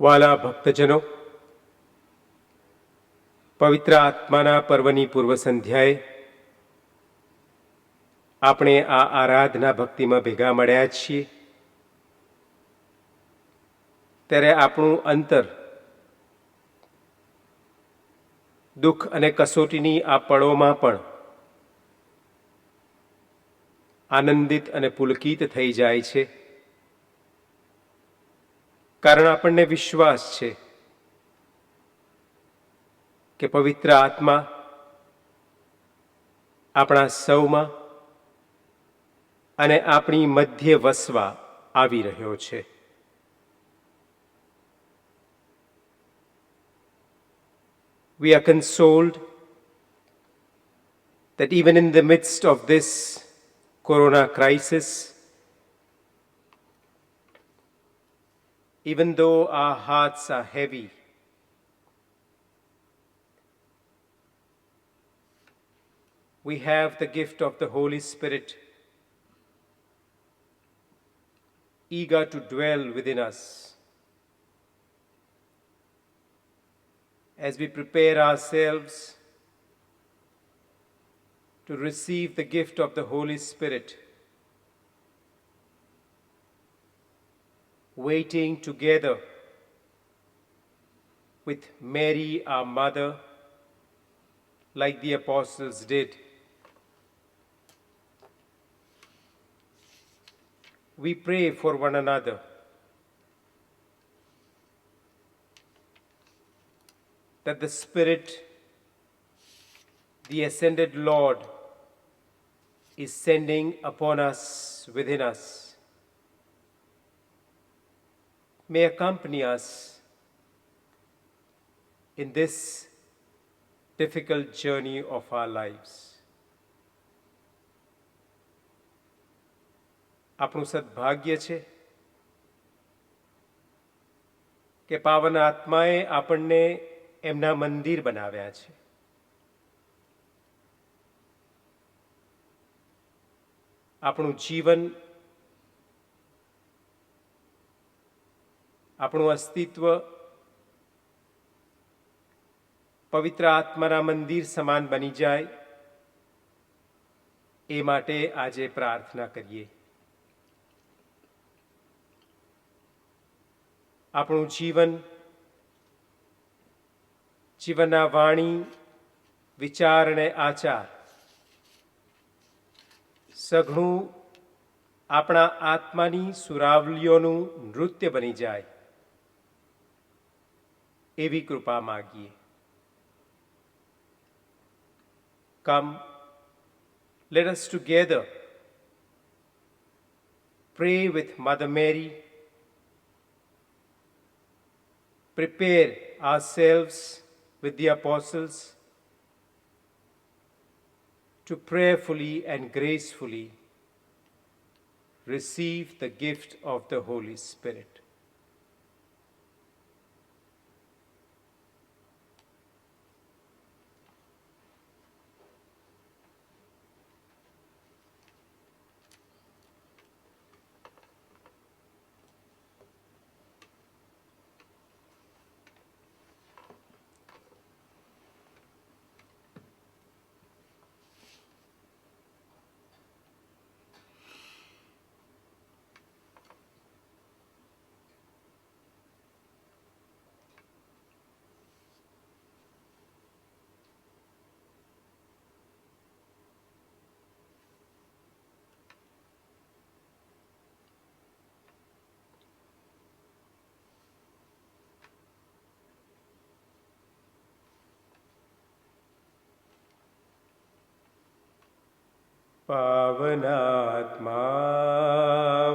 વાલા ભક્તજનો, પવિત્ર આત્માના પર્વની પૂર્વ સંધ્યાએ આપણે આ આરાધના ભક્તિમાં ભેગા મળ્યા છીએ ત્યારે આપણું અંતર દુઃખ અને કસોટીની આ પળોમાં પણ આનંદિત અને પુલકિત થઈ જાય છે, કારણ આપણને વિશ્વાસ છે કે પવિત્ર આત્મા આપણા સૌમાં અને આપણી મધ્ય વસવા આવી રહ્યો છે. We are consoled that even in the midst of this corona crisis, even though our hearts are heavy, we have the gift of the Holy Spirit eager to dwell within us as we prepare ourselves to receive the gift of the Holy Spirit, waiting together with Mary, our mother, like the apostles did. We pray for one another. That the Spirit, the ascended Lord, is sending upon us, within us, may accompany us in this difficult journey of our lives. આપણું સદભાગ્ય છે કે પાવન આત્માએ આપણને એમના મંદિર બનાવ્યા છે. આપણું જીવન, આપણું અસ્તિત્વ પવિત્ર આત્માના મંદિર સમાન બની જાય એ માટે આજે પ્રાર્થના કરીએ. આપણું જીવન, જીવનના વાણી, વિચાર અને આચાર સઘળું આપણા આત્માની સુરાવલીઓનું નૃત્ય બની જાય એવી કૃપા માગીએ. Come, let us together pray with Mother Mary, prepare ourselves with the apostles to prayerfully and gracefully receive the gift of the Holy Spirit. पावनात्मा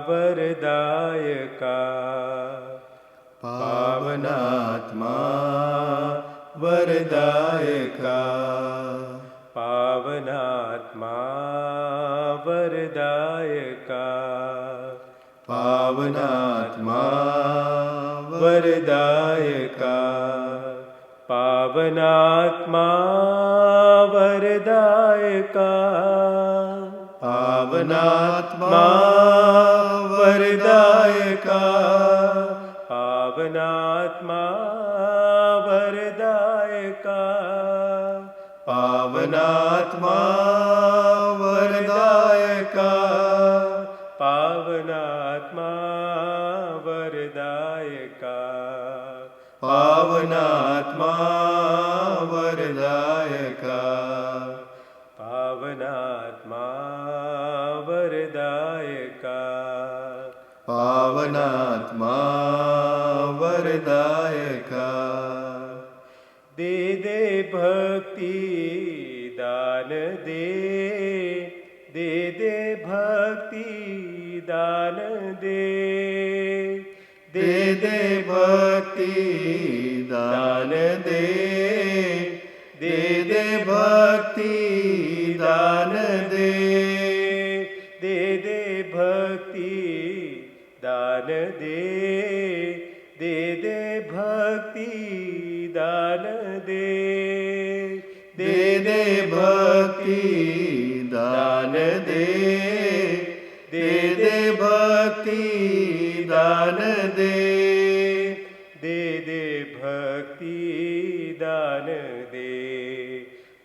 वरदायका, पावनात्मा वरदायका, पावनात्मा वरदायका, पावनात्मा वरदायका, पावनात्मा वरदायका, पावनात्मा वरदायका, पावनात्मा पावनात्मा वरदायका पावनात्मा वरदायका पावनात्मा वरदायका पावनात्मा वरदायका पावनात्मा वरदायका पावनात्मा वरदायका दे दे भक्ति दान दे दे दे भक्ति दान दे दे दे भक्ति दान दे दे दे भक्ति दान दे दे दे भक्ति दान दे दे दे भक्ति दान दे दे दे भक्ति दान दे दे दे भक्ति दान दे दे दे भक्ति दान दे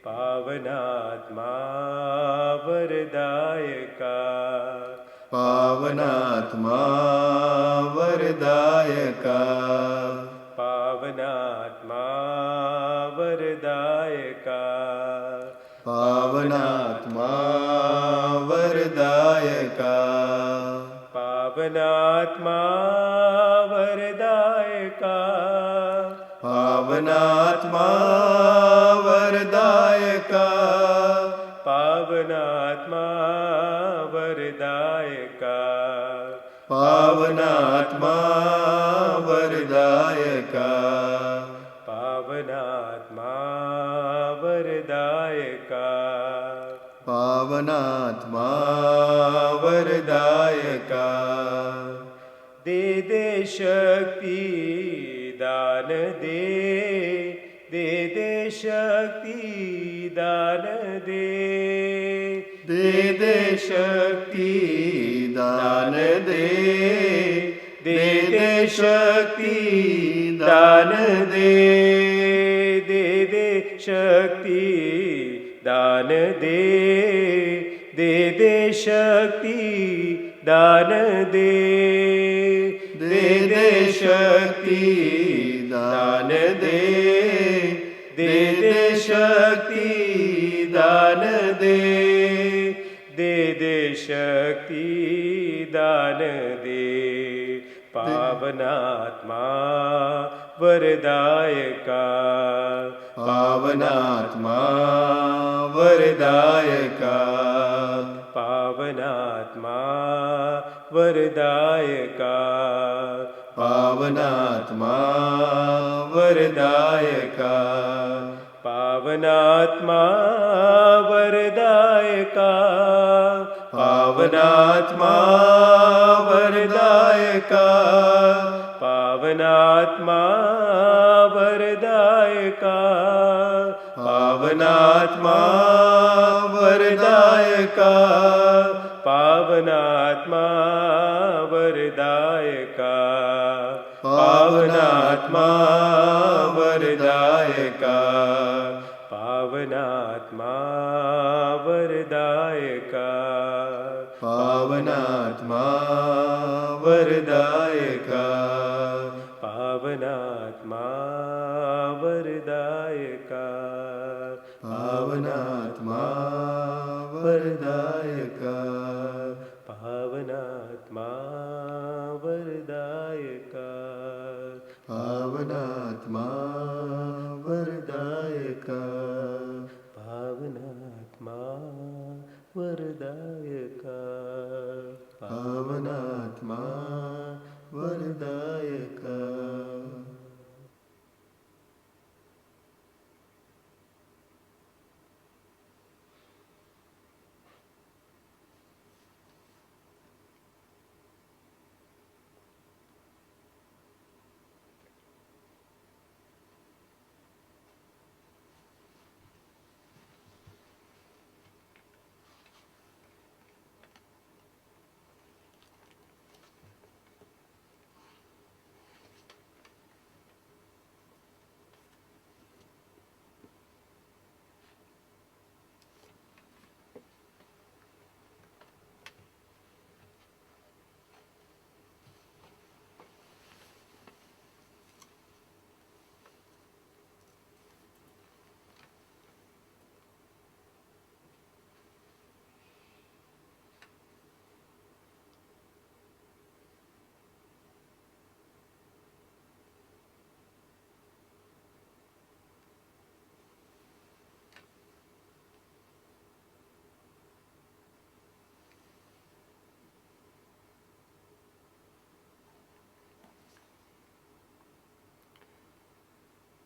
पावनात्मा वरदायका पावनात्मा वरदायका पावनात्मा वरदायका पावनात्मा वरदायका पावनात्मा वरदायका पावनात्मा वरदायका पावनात्मा वरदायका पावनात्मा वरदायका पावनात्मा वरदायका पावनात्मा वरदायका दे दे शक्ति दान दे दे दे शक्ति दान दे दे दे शक्ति दान दे दे दे शक्ति दान दे दे दे शक्ति दान दे दे दे शक्ति दान दे दे दे शक्ति दान दे दे दे शक्ति दान दे दे दे शक्ति दान दे पावनात्मा वरदायका पावनात्मा वरदायका पावनात्मा वरदायका पावनात्मा वरदायका पावनात्मा वरदायका पावनात्मा वरदायका पावनात्मा वरदायका पावनात्मा वरदायका पावनात्मा वरदायका पावनात्मा वरदायका पावनात्मा वरदायका पावनात्मा वरदायका पावनात्मा वरदायका पावनात्मा वरदायका पावनात्मा वरदायका पावनात्मा वरदायका पावनात्मा वरदायका पावनात्मा वरदायका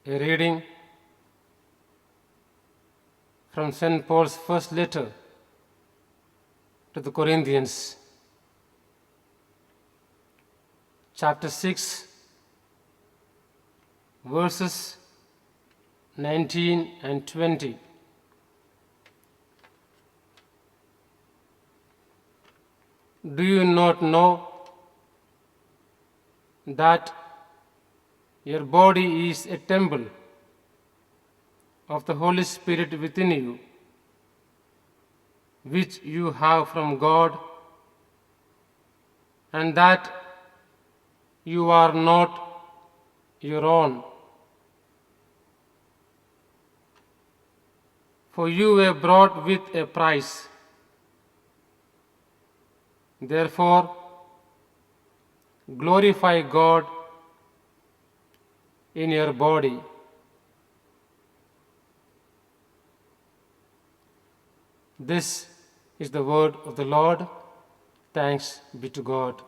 A reading from St. Paul's first letter to the Corinthians, chapter 6, verses 19 and 20. Do you not know that your body is a temple of the Holy Spirit within you, which you have from God, and that you are not your own? For you were bought with a price. Therefore, glorify God in your body. This is the word of the Lord. Thanks be to God.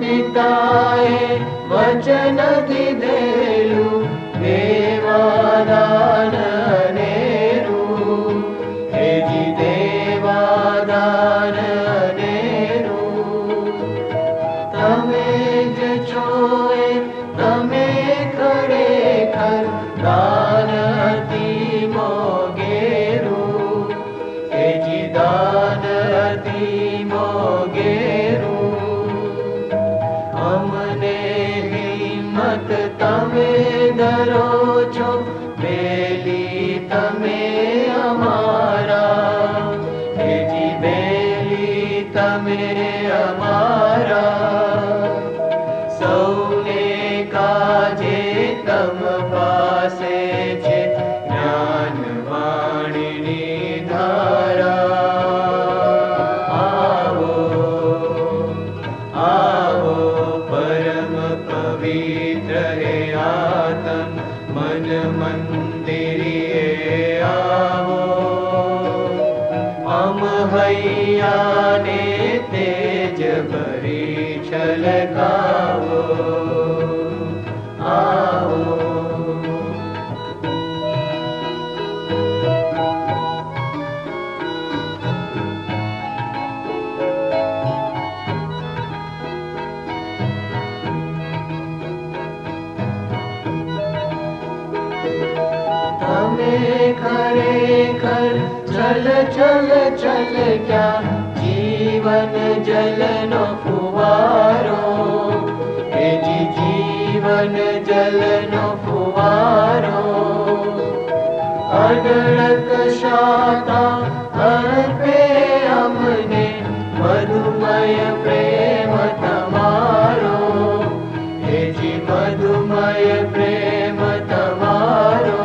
પિતાએ વચન દીધેલું દેવાદાન અનેરું, હેજી દેવાદાન અનેરું. તમે જ છો એ તમે ખરેખર દાન અતિ મોગેરું, હેજી દાન અતિ મોગેરું. અમને હિંમત તમે ધરો છો, બેલી તમે અમારા, હેજી બેલી તમે અમારા. સૌને કાજે તમ પાસે છે જ્ઞાન વાણીની ધારા. આવો પરમ પવિત્ર હે આતમ મન મંદિરે આવો. અમ હૈયાને તેજ ભરી છલકાવો. આવો. તમે ખરેખર ચલ ચલ ચલ ક્યાં જીવન જલનો ફુવારો, હેજી જીવન જલનો ફુવારો. અઢળક શાતા અર્પે અમને મધુમય પ્રેમ તમારો, હેજી મધુમય પ્રેમ તમારો.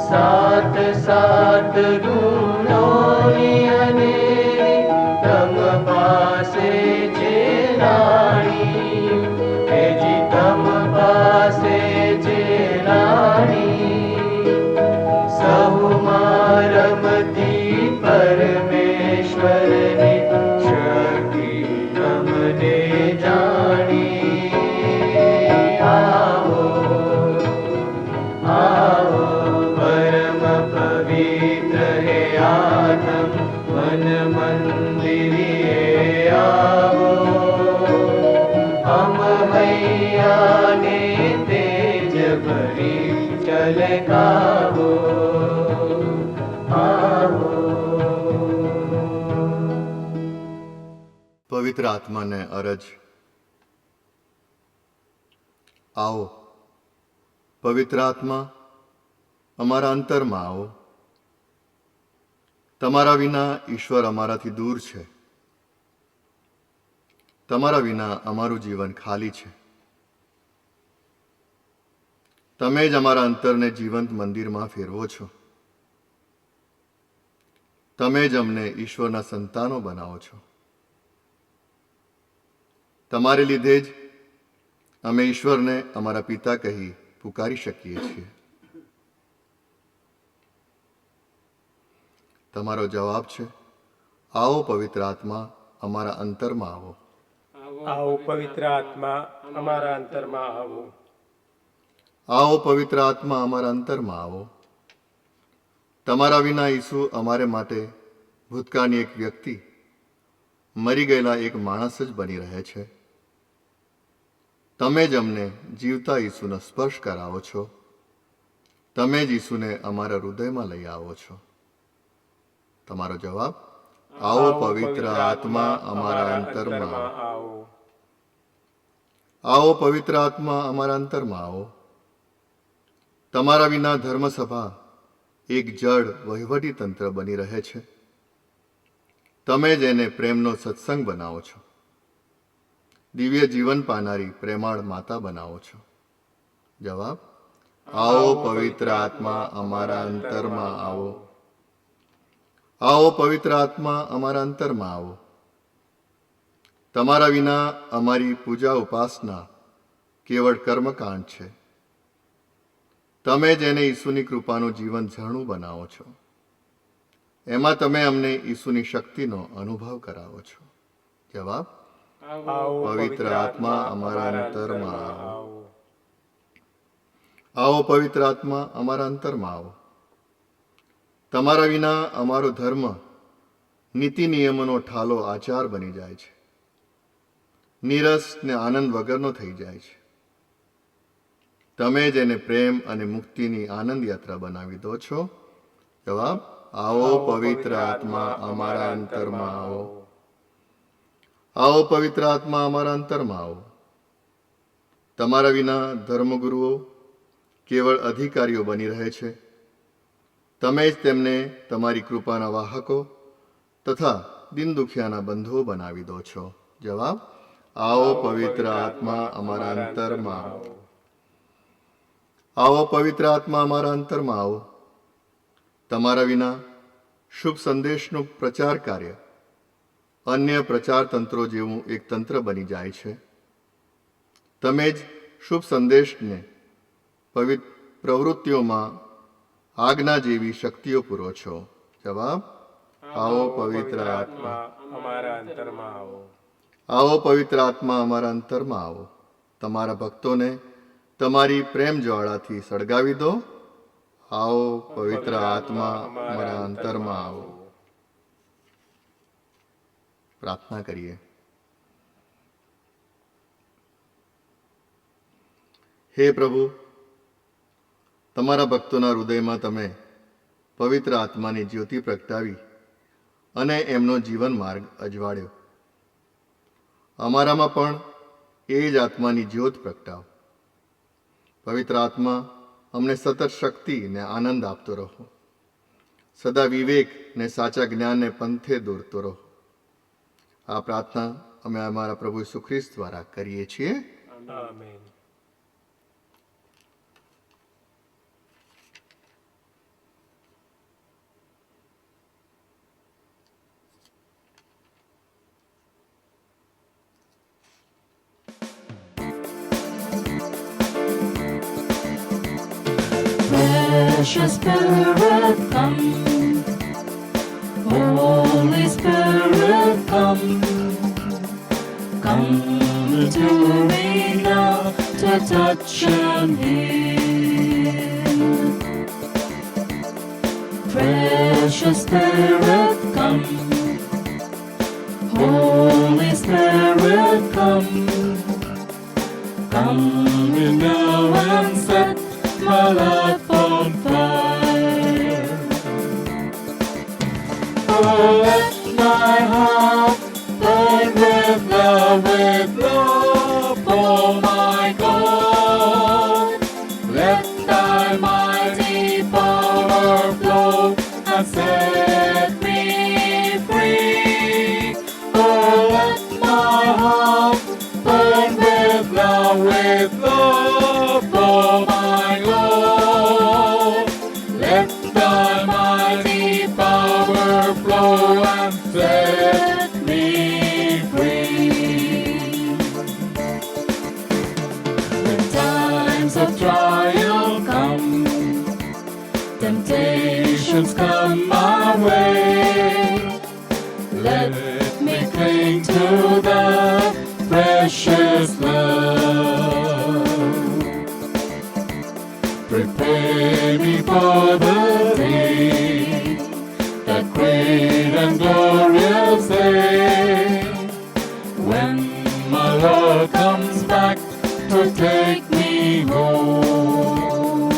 સાત સાત ગુણોની અનેરી તમ પાસે છે રાણી, હેજી તમ પાસે છે રાણી. સહુ મારમ पवित्र हे आत्म मन मंदिरिये आवो हम मैया ने तेज भरी छलकावो आवो। પવિત્ર આત્માને અરજ, આવો પવિત્ર આત્મા અમારા અંતરમાં આવો. તમારા વિના ઈશ્વર અમારાથી દૂર છે. તમારા વિના અમારું જીવન ખાલી છે. તમે જ અમારા અંતરને જીવંત મંદિરમાં ફેરવો છો. તમે જ અમને ઈશ્વરના સંતાનો બનાવો છો. તમારે લીધે જ અમે ઈશ્વરને અમારા પિતા કહી પુકારી શકીએ છીએ. તમારો જવાબ છે, આવો પવિત્ર આત્મા અમારા અંતરમાં આવો. આવો પવિત્ર આત્મા અમારા અંતરમાં આવો. આવો પવિત્ર આત્મા અમારા અંતરમાં આવો. તમારા વિના ઈસુ અમારે માટે ભૂતકાળની એક વ્યક્તિ, મરી ગયેલા એક માણસ જ બની રહે છે. તમે જ અમને જીવતા ઈસુનો સ્પર્શ કરાવો છો. તમે જ ઈસુને અમારા હૃદયમાં લઈ આવો છો. તમારો જવાબ, આવો પવિત્ર આત્મા અમારા અંતરમાં આવો. આવો પવિત્ર આત્મા અમારા અંતરમાં આવો. તમારા વિના ધર્મસભા એક જડ વહીવટી તંત્ર બની રહે છે. તમે જ એને પ્રેમનો સત્સંગ બનાવો છો. દિવ્ય જીવન પાનારી પ્રેમાળ માતા બનાવો છો. જવાબ, આવો પવિત્ર આત્મા અમારા અંતરમાં આવો. આવો પવિત્ર આત્મા અમારા અંતરમાં આવો. તમારા વિના અમારી પૂજા ઉપાસના કેવળ કર્મકાંડ છે. તમે જ એને ઈસુની કૃપાનું જીવન ઝરણું બનાવો છો. એમાં તમે અમને ઈસુની શક્તિનો અનુભવ કરાવો છો. જવાબ, આવો પવિત્ર આત્મા અમારા અંતરમાં આવો. આવો. આવો પવિત્ર આત્મા અમારા અંતરમાં આવો. તમારા વિના અમારો ધર્મ નીતિ નિયમોનો ઠાલો આચાર બની જાય છે. નીરસ ને આનંદ વગરનો થઈ જાય છે. તમે જ એને પ્રેમ અને મુક્તિની આનંદ યાત્રા બનાવી દો છો. જવાબ, આવો પવિત્ર આત્મા અમારા અંતરમાં આવો. આવો પવિત્ર આત્મા અમારા અંતરમાં આવો. તમારા વિના ધર્મગુરુઓ કેવળ અધિકારીઓ બની રહે છે. તમે જ તેમને તમારી કૃપાના વાહકો તથા દિન દુખિયાના બંધુઓ બનાવી દો છો. જવાબ, આવો પવિત્ર આત્મા અમારા અંતરમાં આવો. આવો પવિત્ર આત્મા અમારા અંતરમાં આવો. તમારા વિના શુભ સંદેશનો પ્રચાર કાર્ય અન્ય પ્રચાર તંત્રો જેવું એક તંત્ર બની જાય છે. તમે જ શુભ સંદેશને પવિત્ર પ્રવૃત્તિઓમાં આજ્ઞા જેવી શક્તિઓ પૂરો છો. જવાબ, આવો પવિત્ર આત્મા અમારા અંતરમાં આવો. આવો પવિત્ર આત્મા અમારા અંતરમાં આવો. તમારા ભક્તોને તમારી પ્રેમ જ્વાળાથી સળગાવી દો. આવો પવિત્ર આત્મા અમારા અંતરમાં આવો. પ્રાર્થના કરીએ. હે પ્રભુ, તમારા ભક્તોના હૃદયમાં તમે પવિત્ર આત્માની જ્યોતિ પ્રગટાવી અને એમનો જીવન માર્ગ અજવાળ્યો. અમારામાં પણ એ જ આત્માની જ્યોત પ્રગટાવો. પવિત્ર આત્મા અમને સતત શક્તિ ને આનંદ આપતો રહો. સદા વિવેક ને સાચા જ્ઞાનને પંથે દોરતો રહો. આ પ્રાર્થના અમે અમારા પ્રભુ ઈસુ ખ્રિસ્ત દ્વારા કરીએ છીએ. Amen. Precious Spirit, come. Holy Spirit, come. Come to me now to touch and heal. Precious Spirit, come. Holy Spirit, come. Come in now and set my life on fire. Oh, let my heart burn with love for my God. Let thy mighty power flow and set me free. Oh, let my heart burn with love for my Lord. Let thy mighty power flow and set me free. When times of trial come, temptations come my way, let me cling to the precious love. Prepare me for the day, that great and glorious day, when my Lord comes back to take me home.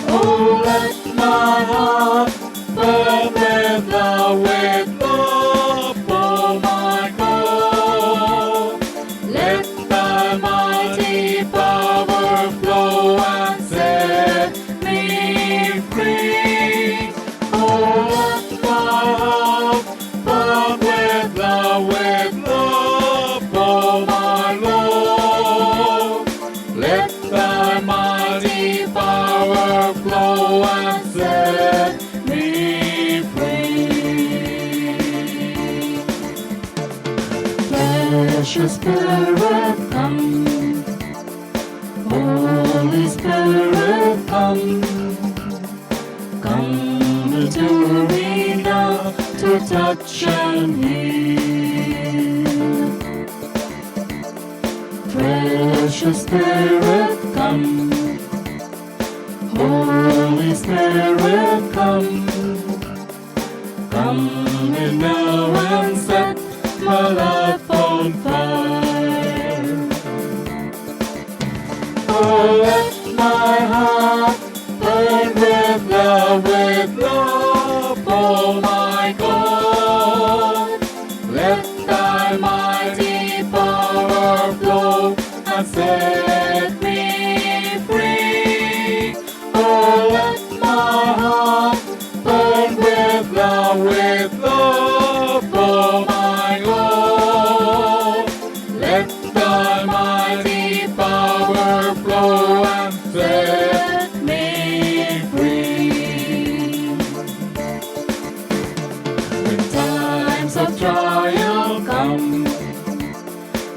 Oh, let my heart burn with love for my God. Let thy mighty power flow and set me free. Oh, let my heart burn with love for my Lord. Let thy mighty power flow and set me free. Precious Spirit, come. Holy Spirit, come. Come into me now to touch and heal. Precious Spirit, come. Holy Spirit, come. Come in now and set my life on fire. Oh, let my heart burn with love for my God. Let thy mighty power flow and set me free. Oh, let my heart burn with love for my Lord. Let thy mighty power flow and set me free. When times of trial come,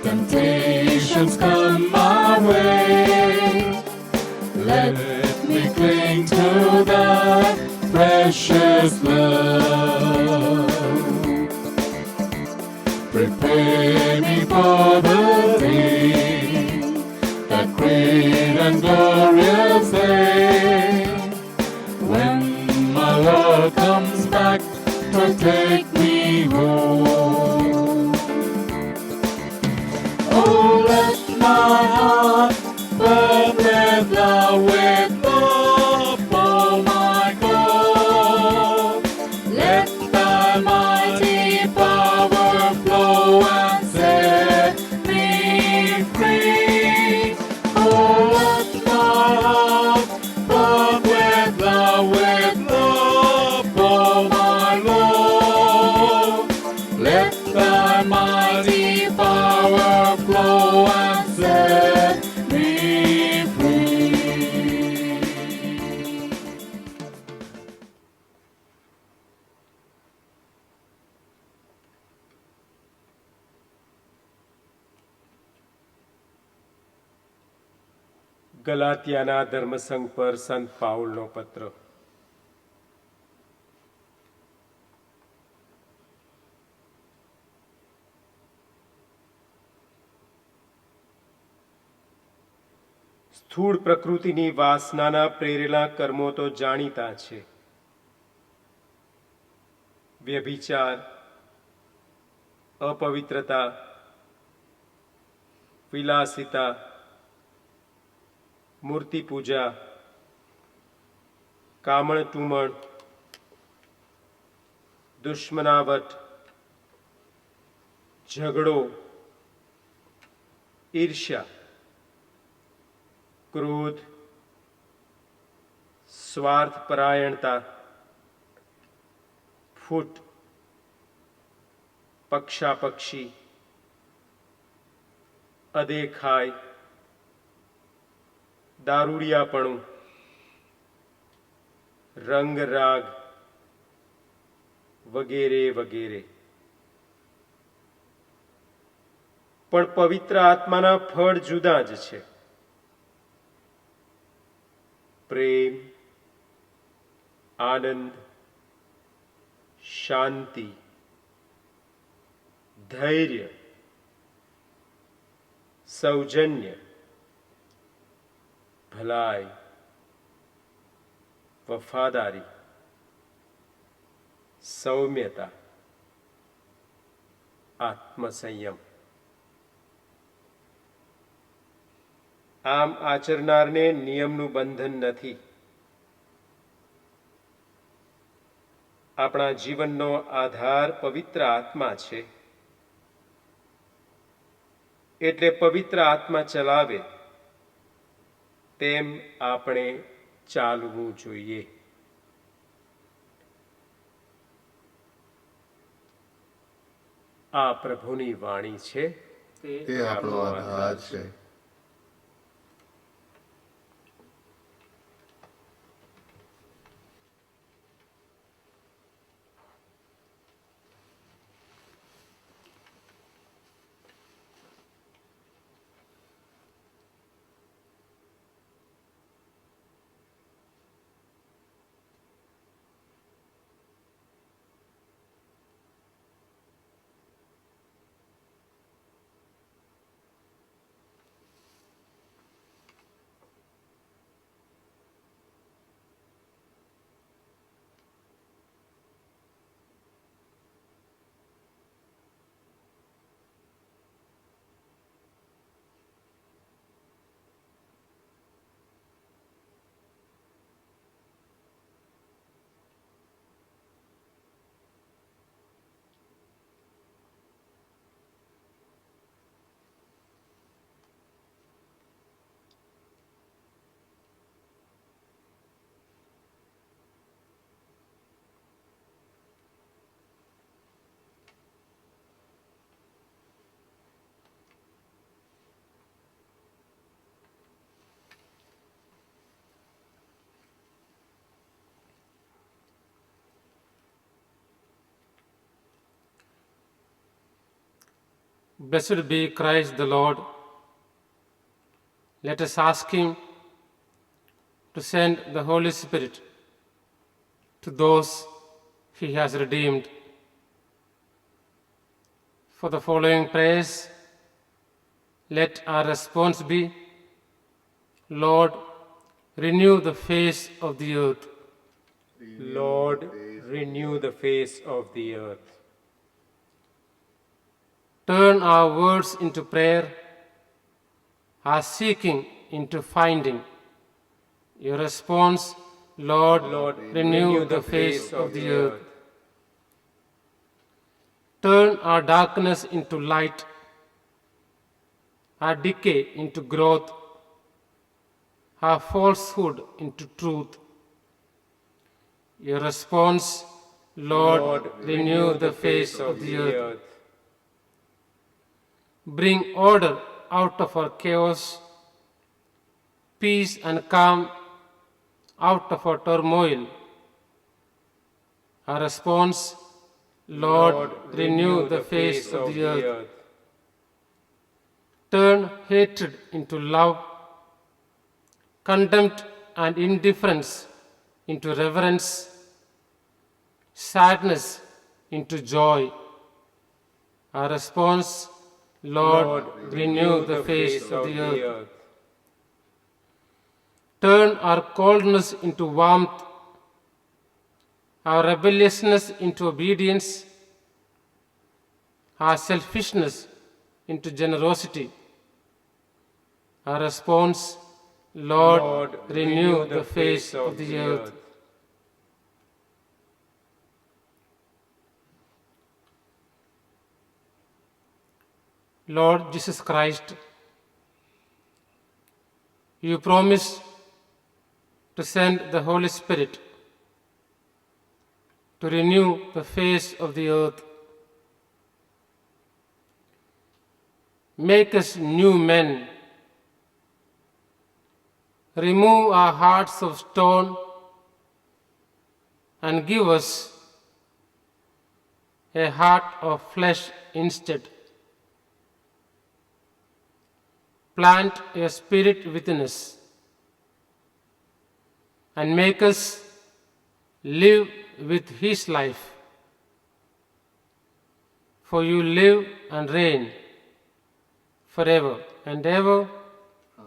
temptations come my way, let me cling to thy precious love. Prepare me for the day, that great and glorious day, when my Lord comes back to take me home. Oh, let my heart burn with love for my God. Let thy mighty power flow and set me free. Oh, let my heart burn with love for my Lord. Let thy mighty power flow and set me free. ગલાતિયાના ધર્મસંઘ પર સંત પાઉલનો પત્ર. સ્થૂળ પ્રકૃતિની વાસનાના પ્રેરેલા કર્મો તો જાણીતા છે. વ્યભિચાર, અપવિત્રતા, વિલાસિતા, મૂર્તિ પૂજા, કામણ ટુમણ, દુશ્મનાવટ, ઝઘડો, ઈર્ષ્યા, ક્રોધ, સ્વાર્થપરાયણતા, ફૂટ, પક્ષાપક્ષી, અદેખાઈ, દારૂડિયાપણું, રંગરાગ વગેરે વગેરે. પણ પવિત્ર આત્માના ફળ જુદા જ છે. પ્રેમ, આનંદ, શાંતિ, ધૈર્ય, સૌજન્ય, ભલાઈ, વફાદારી, સૌમ્યતા, આત્મસંયમ. આમ આચરનારને નિયમનું બંધન નથી. આપણા જીવનનો આધાર પવિત્ર આત્મા છે. એટલે પવિત્ર આત્મા ચલાવે તેમ આપણે ચાલવું જોઈએ. આ પ્રભુની વાણી છે. તે આપણો આધાર છે. Blessed be Christ the Lord. Let us ask Him to send the Holy Spirit to those He has redeemed. For the following prayers, let our response be, Lord, renew the face of the earth. Lord, renew the face of the earth. Turn our words into prayer, our seeking into finding. Your response, Lord, renew the face of the earth. Turn our darkness into light, our decay into growth, our falsehood into truth. Your response, Lord, renew the face of the earth. Bring order out of our chaos, peace and calm out of our turmoil. Our response, Lord, renew the face of the earth. Turn hatred into love, contempt and indifference into reverence, sadness into joy. Our response, Lord, renew the face of the earth. Turn our coldness into warmth, our rebelliousness into obedience, our selfishness into generosity. Our response, Lord, renew the face of the earth. Lord Jesus Christ, you promised to send the Holy Spirit to renew the face of the earth. Make us new men. Remove our hearts of stone and give us a heart of flesh instead. Plant your spirit within us and make us live with his life. For you live and reign forever and ever.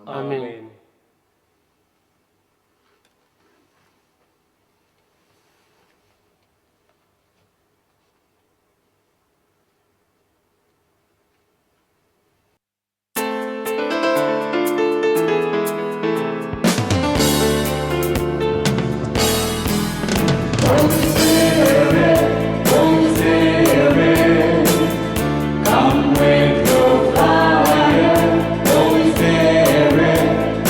Amen. Come with your fire, Holy Spirit.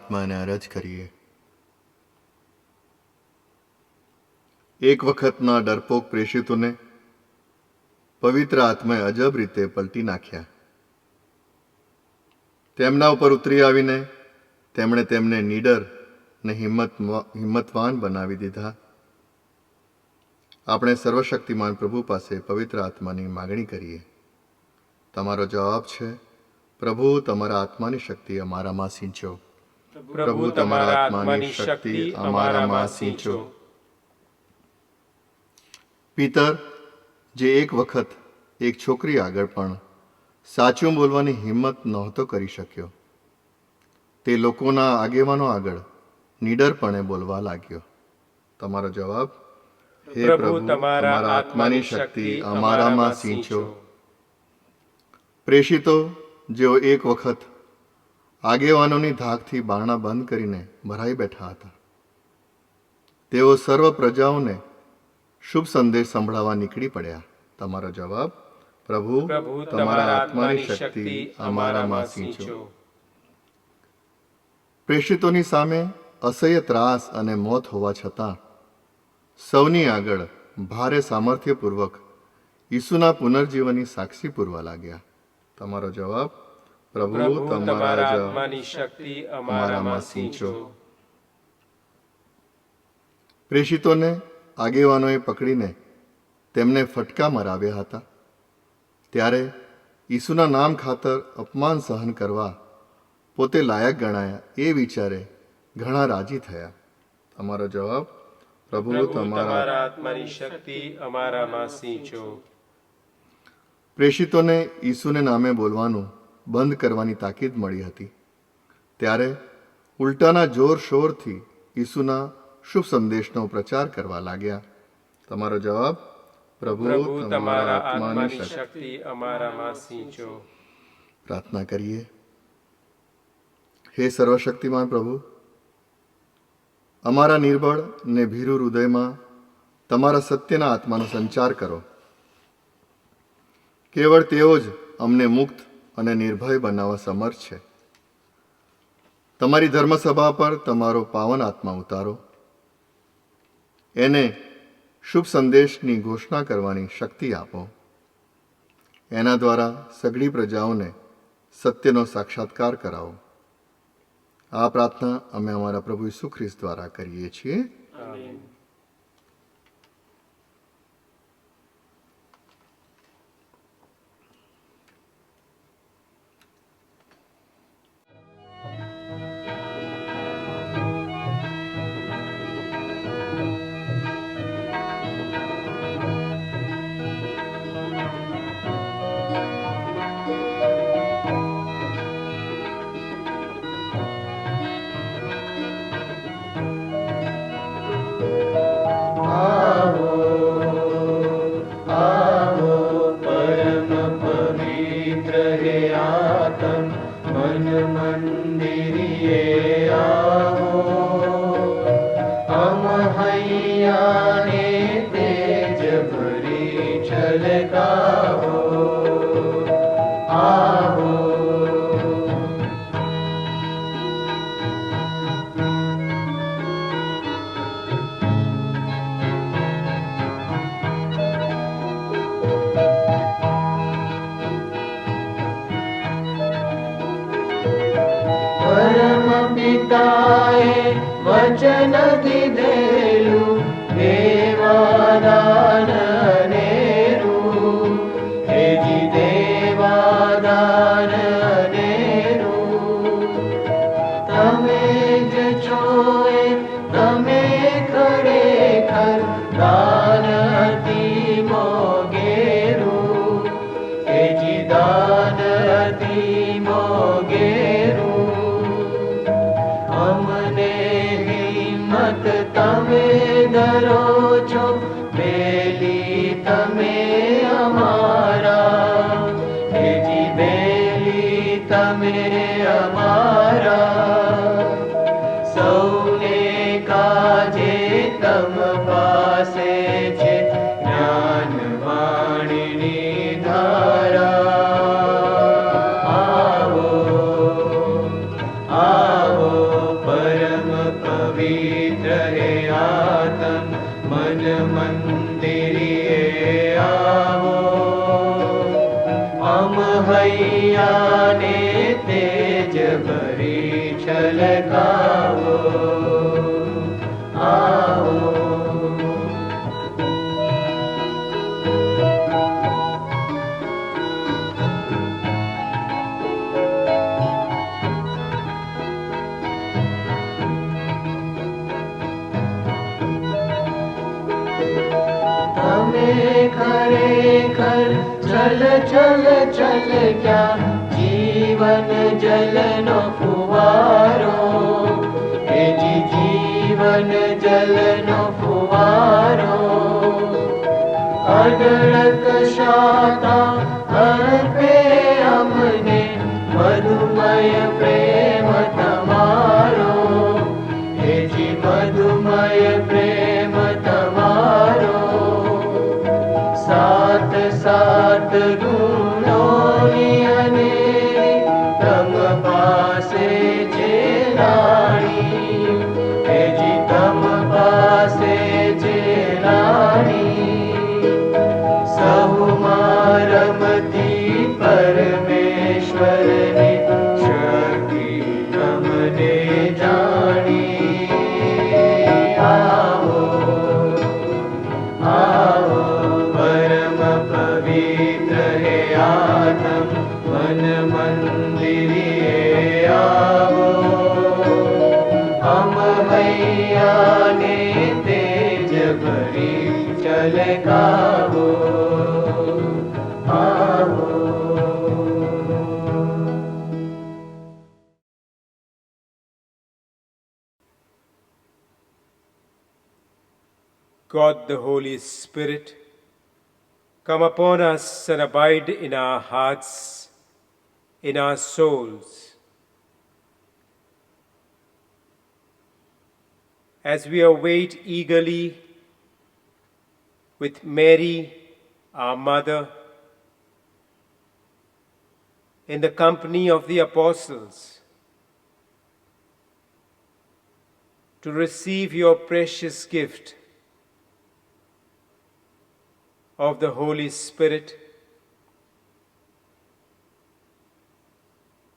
આત્માને અરજ કરીએ. એક વખતના ડરપોક પ્રેષિતોને પવિત્ર આત્માએ અજબ રીતે પલટી નાખ્યા. તેમના ઉપર ઉતરી આવીને તેમણે તેમને નીડર ને હિંમતવાન બનાવી દીધા. આપણે સર્વશક્તિમાન પ્રભુ પાસે પવિત્ર આત્માની માગણી કરીએ. તમારો જવાબ છે, પ્રભુ તમારા આત્માની શક્તિ અમારામાં સિંચો. પ્રભુ તમારા આત્માની શક્તિ અમારામાં સિંચો. પિતર, જે એક વખત એક છોકરી આગળ પણ સાચું બોલવાની હિંમત નહોતો કરી શક્યો, તે લોકોના આગેવાનો આગળ નીડરપણે બોલવા લાગ્યો. તમારો જવાબ, હે પ્રભુ તમારા આત્માની શક્તિ અમારામાં સિંચો. પ્રેષિતો, જેઓ એક વખત આગેવાનોની ધાકથી બારણા બંધ કરીને ભરાઈ બેઠા હતા, તેઓ સર્વ પ્રજાઓને શુભ સંદેશ સંભળાવવા નીકળી પડ્યા. તમારો જવાબ, પ્રભુ તમારા આત્માની શક્તિ અમારામાં સિંચો. પ્રેષિતોની સામે અસહ્ય ત્રાસ અને મોત હોવા છતાં સૌની આગળ ભારે સામર્થ્યપૂર્વક ઈસુના પુનર્જીવનની સાક્ષી પૂરવા લાગ્યા. તમારો જવાબ, પ્રભુ તમારા આત્માની શક્તિ અમારામાં સિંચો. પ્રેષિતોને આગેવાનોએ પકડીને તેમને ફટકા મરાવ્યા હતા. ત્યારે ઈસુના નામ ખાતર અપમાન સહન કરવા પોતે લાયક ગણાયા એ વિચારે ઘણા રાજી થયા. તમારો જવાબ, પ્રભુ તમારા આત્માની શક્તિ અમારામાં સિંચો. પ્રેષિતોને ઈસુને નામે બોલવાનું બંધ કરવાની તાકીદ મળી હતી. ત્યારે ઉલટાના જોરશોરથી ઈસુના શુભ સંદેશનો પ્રચાર કરવા લાગ્યા. તમારો જવાબ, પ્રભુ તમારા આત્માની શક્તિ અમારામાં સિંચો. પ્રાર્થના કરીએ. હે સર્વશક્તિમાન પ્રભુ, અમારા નિર્બળ ને ભીરુ હૃદયમાં તમારા સત્યના આત્માનો સંચાર કરો. કેવળ તેઓ જ અમને મુક્ત અને નિર્ભય બનાવવા સમર્થ છે. તમારી ધર્મસભા પર તમારો પાવન આત્મા ઉતારો. એને શુભ સંદેશની ઘોષણા કરવાની શક્તિ આપો. એના દ્વારા સઘળી પ્રજાઓને સત્યનો સાક્ષાત્કાર કરાવો. આ પ્રાર્થના અમે અમારા પ્રભુ ઈસુ ખ્રિસ્ત દ્વારા કરીએ છીએ. આમીન. પિતાએ વચન દીધેલું દેવાદાન અનેરું, હેજી દેવાદાન અનેરું. તમે જ છો એ તમે ખરેખર દાન અતિ મોગેરું, હેજી દાન અતિ મોગેરું. અમને હિંમત તમે ધરો છો, બેલી તમે અમારા, હેજી બેલી તમે અમારા. સૌને કાજે તમ પાસે છે જ્ઞાન વાણીની ધારા. આવો આવો पवित्र हे आत्म मन मंदिरिये आवो हम हैया ने तेज भरी छलकावो आओ खरेखर चल चल चल क्या जीवन जलनो फुवारो हे जी जीवन जलनो फुवारो अडळक शाता अर्पे अमने मधुमय प्रेम तमारो हे जी मधुमय प्रेम तमारो सात सात गुणोनी अनेरी तम पासे जेलाणी हे जी तम पासे जेलाणी सहुमारमती परमेश्वर ने शक्ति तमने जानी आओ आओ परम पवित्र हे आत्म मन मंदिरिये आवो हम हैया ने तेज भरी चलकावो आवो God the Holy Spirit, come upon us and abide in our hearts, in our souls. As we await eagerly with Mary, our mother, in the company of the apostles, to receive your precious gift of the Holy Spirit,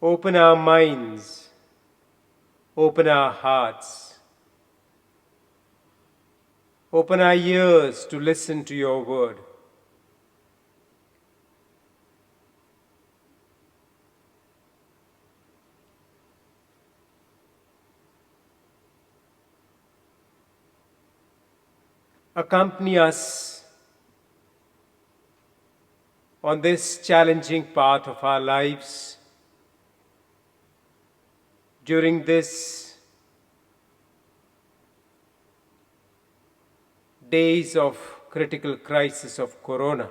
open our minds, open our hearts, open our ears to listen to your word. Accompany us on this challenging part of our lives during this days of critical crisis of corona.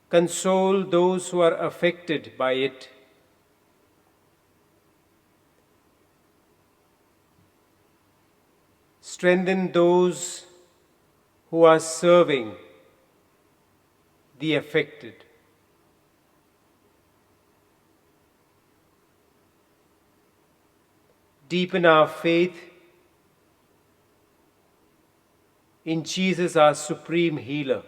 Console those who are affected by it. Strengthen those who are serving the affected. Deepen our faith in Jesus, our supreme healer.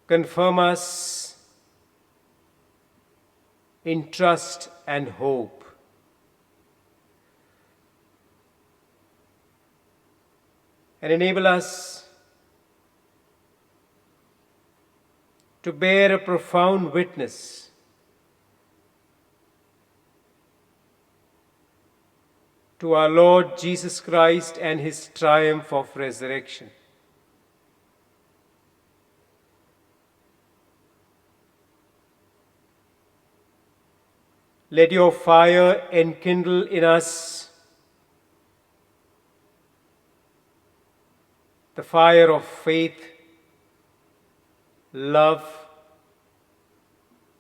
Confirm us in trust and hope. And enable us to bear a profound witness to our Lord Jesus Christ and his triumph of resurrection. Let your fire enkindle in us the fire of faith, love,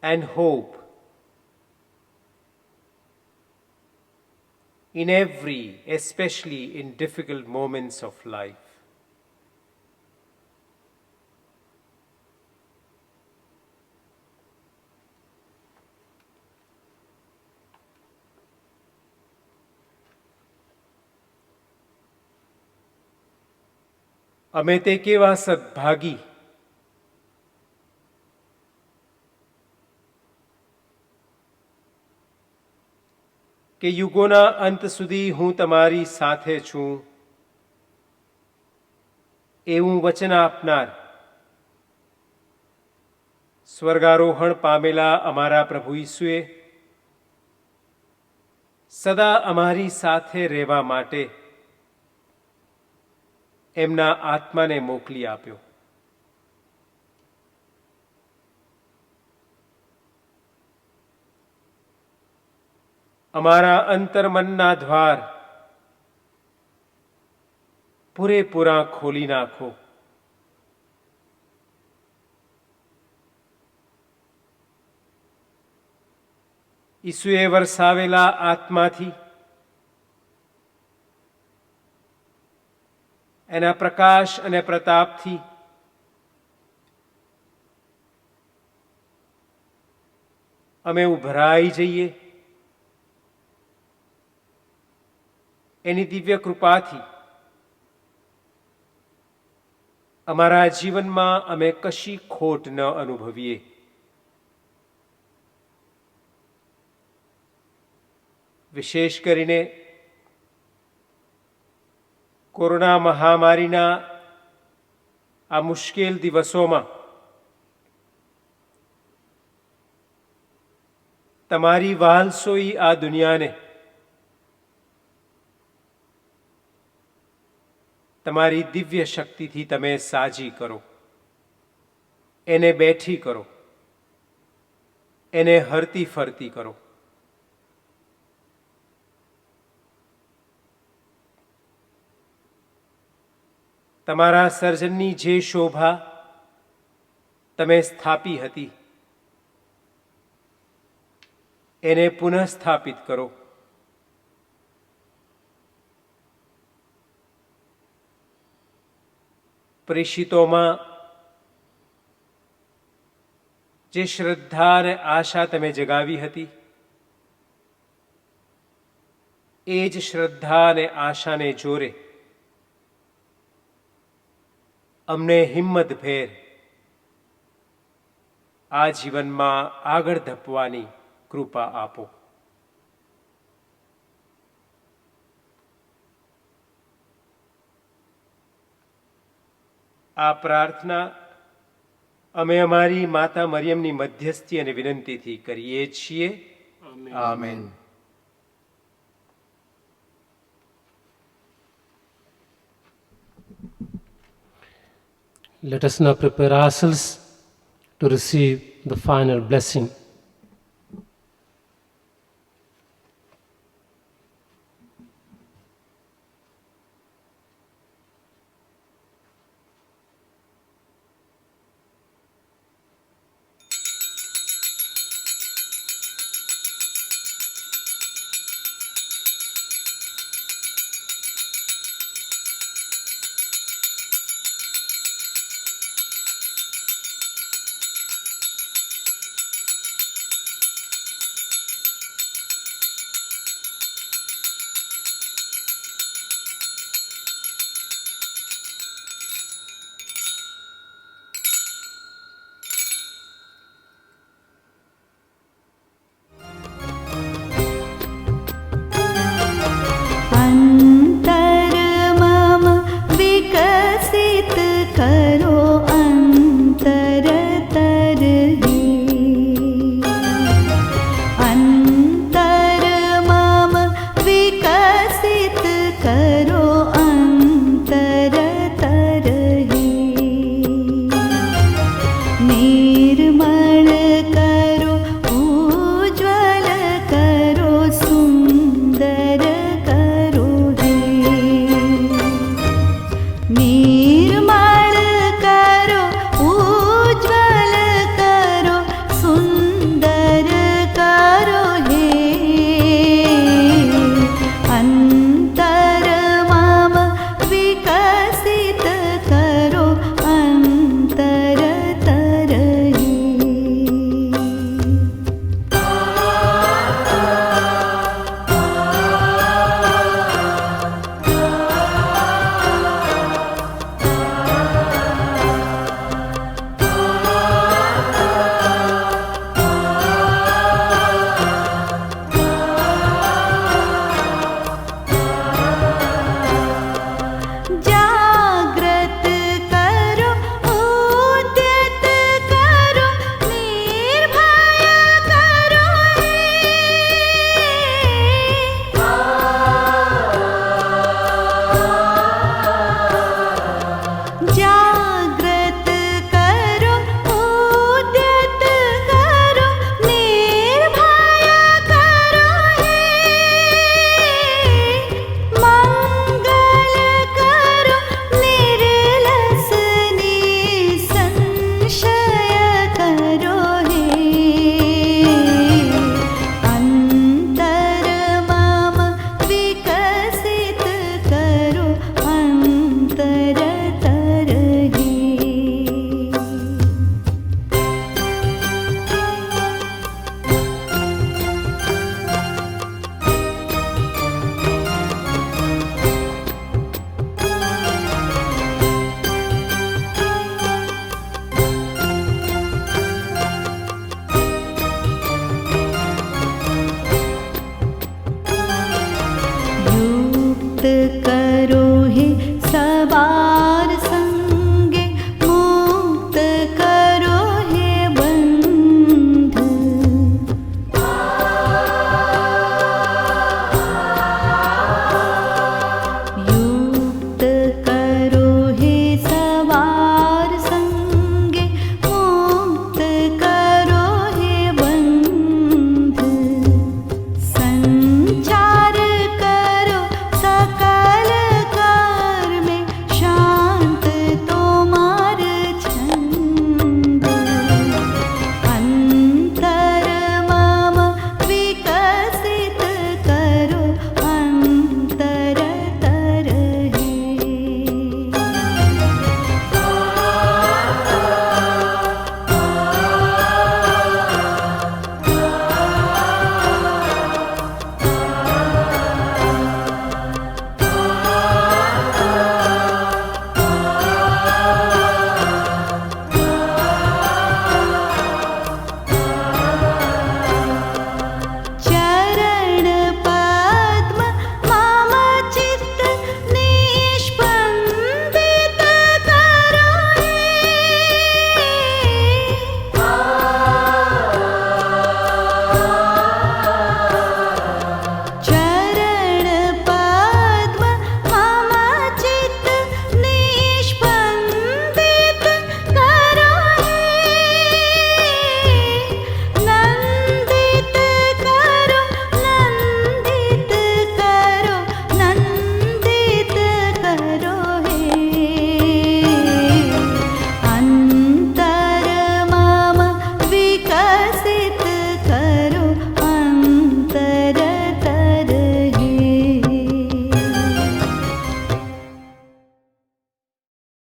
and hope in every, especially in difficult moments of life. અમે તે કેવા સદભાગી કે યુગોના અંત સુધી હું તમારી સાથે છું એવું વચન આપનાર સ્વર્ગારોહણ પામેલા અમારા પ્રભુ ઈસુએ સદા અમારી સાથે રહેવા માટે એમના આત્માને મોકલી આપ્યો. અમારા અંતર્મનના દ્વાર પૂરેપૂરા ખોલી નાખો. ઈસુએ વરસાવેલા આત્માથી એના પ્રકાશ અને પ્રતાપથી અમે ઉભરાઈ જઈએ. એની દિવ્ય કૃપાથી અમારા જીવનમાં અમે કશી ખોટ ન અનુભવીએ. વિશેષ કરીને કોરોના મહામારીના આ મુશ્કેલ દિવસોમાં તમારી વાલસોઈ આ દુનિયાને તમારી દિવ્ય શક્તિથી તમે સાજી કરો, એને બેઠી કરો, એને હરતી ફરતી કરો. તમારા સર્જનની જે શોભા તમે સ્થાપી હતી એને પુનઃસ્થાપિત કરો. પ્રેષિતોમાં જે શ્રદ્ધા અને આશા તમે જગાવી હતી એ જ શ્રદ્ધા અને આશાને જોરે અમને હિંમતભેર આ જીવનમાં આગળ ધપવાની કૃપા આપો. આ પ્રાર્થના અમે અમારી માતા મરિયમની મધ્યસ્થી અને વિનંતીથી કરીએ છીએ. Amen. Let us now prepare ourselves to receive the final blessing.